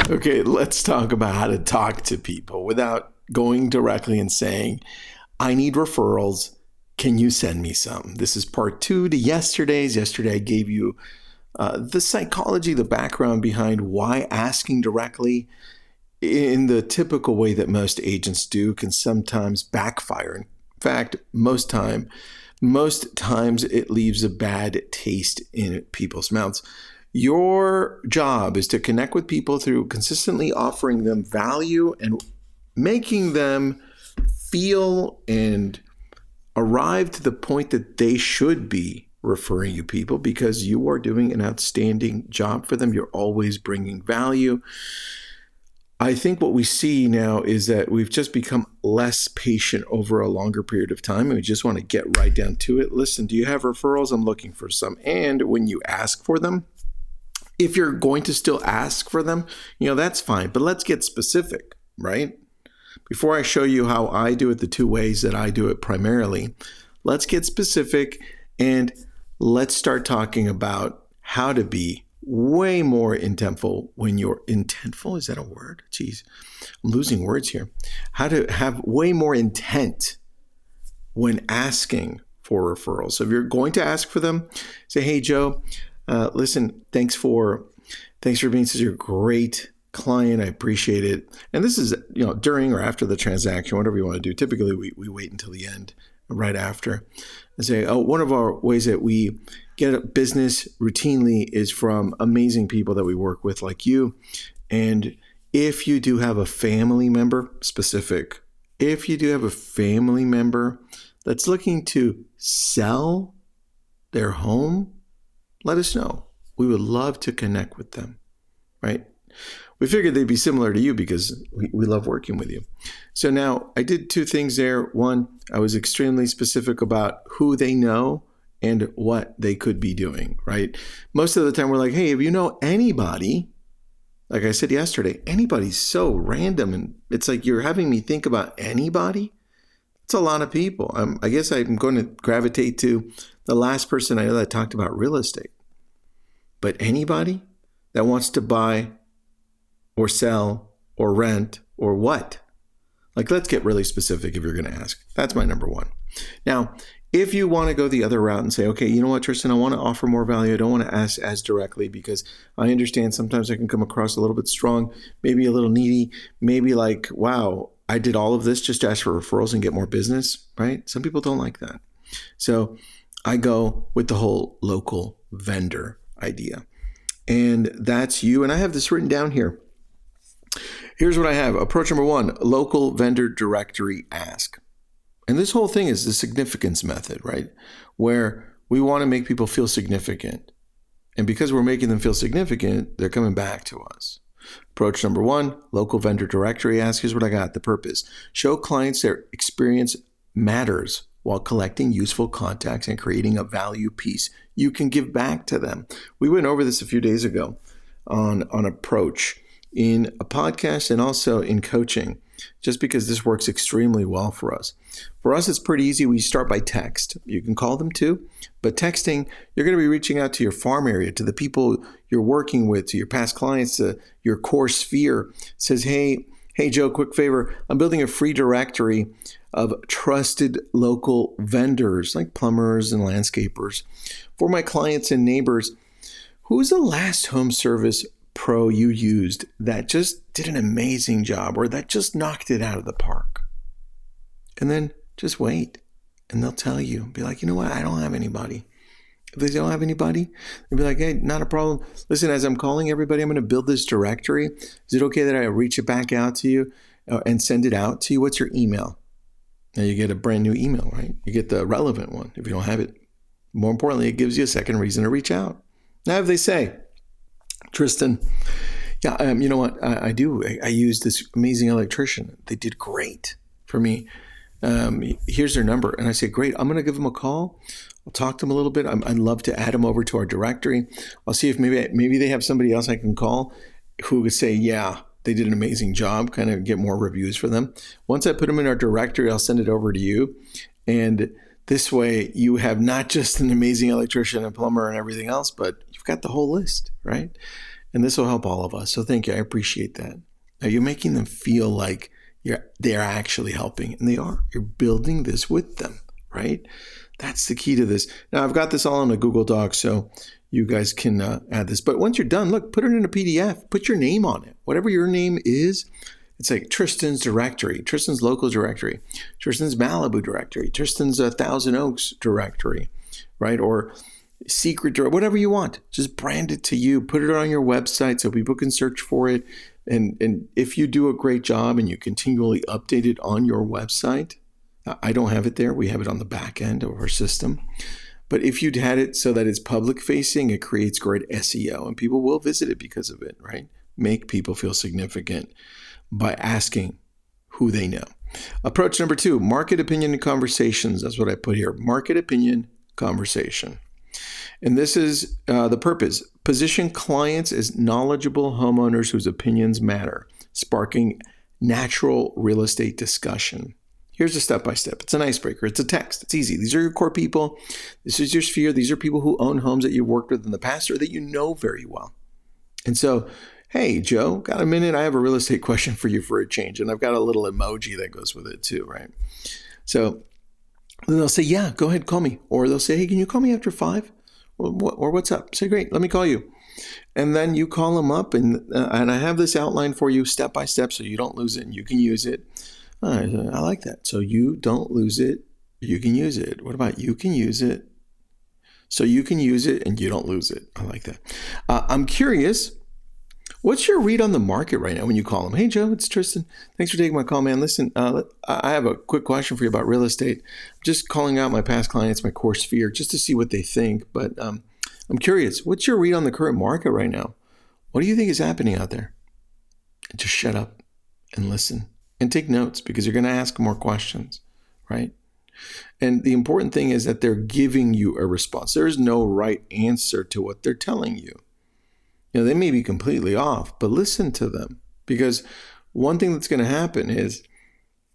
Okay, let's talk about how to talk to people without going directly and saying, I need referrals. Can you send me some? This is part 2 to yesterday's. Yesterday, I gave you the psychology, the background behind why asking directly in the typical way that most agents do can sometimes backfire. In fact, most times it leaves a bad taste in people's mouths. Your job is to connect with people through consistently offering them value and making them feel and arrive to the point that they should be referring you people, because you are doing an outstanding job for them. You're always bringing value. I think what we see now is that we've just become less patient over a longer period of time, and we just want to get right down to it. Listen, do you have referrals? I'm looking for some. And when you ask for them, if you're going to still ask for them, that's fine. But let's get specific, right? Before I show you how I do it, the 2 ways that I do it primarily, let's get specific and let's start talking about how to be way more intentful when you're intentful. Is that a word? Jeez, I'm losing words here. How to have way more intent when asking for referrals. So if you're going to ask for them, say, hey, Joe, listen, thanks for being such a great client. I appreciate it. And this is, during or after the transaction, whatever you want to do. Typically, we wait until the end, right after, and say, one of our ways that we get business routinely is from amazing people that we work with, like you. And if you do have a family member, specific, if you do have a family member that's looking to sell their home, let us know. We would love to connect with them, right? We figured they'd be similar to you because we love working with you. So now I did 2 things there. One, I was extremely specific about who they know and what they could be doing, right? Most of the time we're like, hey, if you know anybody, like I said yesterday, anybody's so random. And it's like you're having me think about anybody. It's a lot of people. I guess I'm going to gravitate to the last person I know that talked about real estate. But anybody that wants to buy or sell or rent or what? Like, let's get really specific if you're going to ask. That's my number 1. Now, if you want to go the other route and say, okay, you know what, Tristan, I want to offer more value. I don't want to ask as directly because I understand sometimes I can come across a little bit strong, maybe a little needy, maybe like, wow, I did all of this just to ask for referrals and get more business, right? Some people don't like that. So I go with the whole local vendor idea. And that's you. And I have this written down here. Here's what I have. Approach number 1, local vendor directory ask. And this whole thing is the significance method, right? Where we want to make people feel significant. And because we're making them feel significant, they're coming back to us. Approach number 1, local vendor directory ask. Here's what I got. The purpose. Show clients their experience matters while collecting useful contacts and creating a value piece you can give back to them. We went over this a few days ago on approach in a podcast and also in coaching, just because this works extremely well for us. For us, it's pretty easy. We start by text. You can call them too, but texting, you're going to be reaching out to your farm area, to the people you're working with, to your past clients, to your core sphere. It says, hey, Joe, quick favor. I'm building a free directory of trusted local vendors like plumbers and landscapers for my clients and neighbors. Who's the last home service pro you used that just did an amazing job or that just knocked it out of the park? And then just wait and they'll tell you, be like, you know what? I don't have anybody. If they don't have anybody, they'll be like, hey, not a problem. Listen, as I'm calling everybody, I'm going to build this directory. Is it okay that I reach it back out to you and send it out to you? What's your email? Now you get a brand new email, right? You get the relevant one if you don't have it. More importantly, it gives you a second reason to reach out. Now, if they say, Tristan, yeah, you know what? I do. I use this amazing electrician. They did great for me. Here's their number. And I say, great. I'm going to give them a call. I'll talk to them a little bit. I'd love to add them over to our directory. I'll see if maybe they have somebody else I can call who would say, yeah, they did an amazing job, kind of get more reviews for them. Once I put them in our directory, I'll send it over to you. And this way you have not just an amazing electrician and plumber and everything else, but you've got the whole list, right? And this will help all of us. So thank you. I appreciate that. Now you're making them feel like they're actually helping, and they are. You're building this with them, right? That's the key to this. Now I've got this all in a Google Doc, so you guys can add this. But once you're done, look, put it in a PDF. Put your name on it. Whatever your name is, it's like Tristan's directory, Tristan's local directory, Tristan's Malibu directory, Tristan's Thousand Oaks directory, right? Or secret directory, whatever you want. Just brand it to you. Put it on your website so people can search for it. And if you do a great job and you continually update it on your website, I don't have it there. We have it on the back end of our system. But if you'd had it so that it's public facing, it creates great SEO and people will visit it because of it, right? Make people feel significant by asking who they know. Approach number 2, market opinion and conversations. That's what I put here. Market opinion conversation. And this is the purpose. Position clients as knowledgeable homeowners whose opinions matter, sparking natural real estate discussion. Here's a step-by-step. It's an icebreaker. It's a text. It's easy. These are your core people. This is your sphere. These are people who own homes that you've worked with in the past or that you know very well. And so, hey, Joe, got a minute? I have a real estate question for you for a change. And I've got a little emoji that goes with it too, right? So then they'll say, yeah, go ahead, call me. Or they'll say, hey, can you call me after 5? Or what's up? Say, great, let me call you. And then you call them up and I have this outline for you step by step so you don't lose it and you can use it. I like that. So you don't lose it, you can use it. What about you can use it so you can use it and you don't lose it? I like that. I'm curious, what's your read on the market right now when you call them? Hey, Joe, it's Tristan. Thanks for taking my call, man. Listen, I have a quick question for you about real estate. I'm just calling out my past clients, my core sphere, just to see what they think. But I'm curious, what's your read on the current market right now? What do you think is happening out there? Just shut up and listen and take notes because you're going to ask more questions, right? And the important thing is that they're giving you a response. There is no right answer to what they're telling you. You know, they may be completely off, but listen to them because one thing that's going to happen is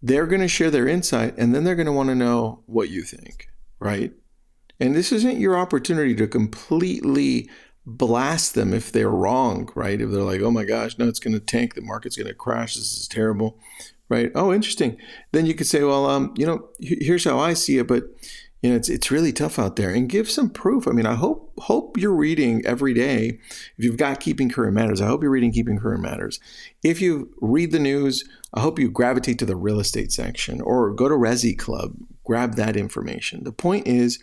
they're going to share their insight and then they're going to want to know what you think, right? And this isn't your opportunity to completely blast them if they're wrong, right? If they're like, oh my gosh, no, it's going to tank. The market's going to crash. This is terrible, right? Oh, interesting. Then you could say, well, here's how I see it, but you know, it's really tough out there, and give some proof. I mean, I hope you're reading every day. If you've got Keeping Current Matters, I hope you're reading Keeping Current Matters. If you read the news, I hope you gravitate to the real estate section or go to Resi Club, grab that information. The point is,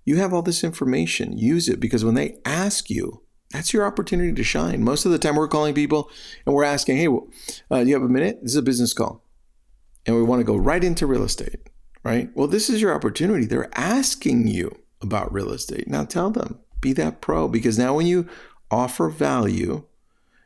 you have all this information, use it, because when they ask you, that's your opportunity to shine. Most of the time we're calling people and we're asking, hey, do you have a minute? This is a business call. And we want to go right into real estate. Right? Well, this is your opportunity. They're asking you about real estate. Now tell them, be that pro, because now when you offer value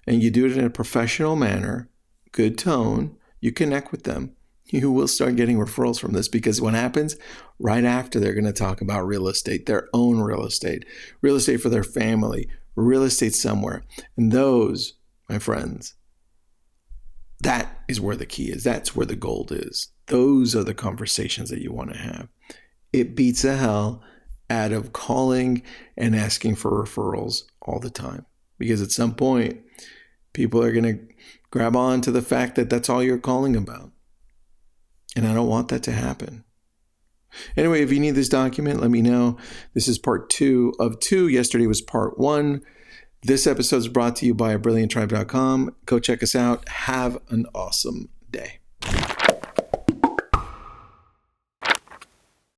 and you do it in a professional manner, good tone, you connect with them, you will start getting referrals from this, because what happens right after, they're going to talk about real estate, their own real estate for their family, real estate somewhere. And those, my friends, that is where the key is. That's where the gold is. Those are the conversations that you want to have. It beats the hell out of calling and asking for referrals all the time, because at some point, people are going to grab on to the fact that that's all you're calling about. And I don't want that to happen. Anyway, if you need this document, let me know. This is part 2 of 2. Yesterday was part 1. This episode is brought to you by brillianttribe.com. Go check us out. Have an awesome day.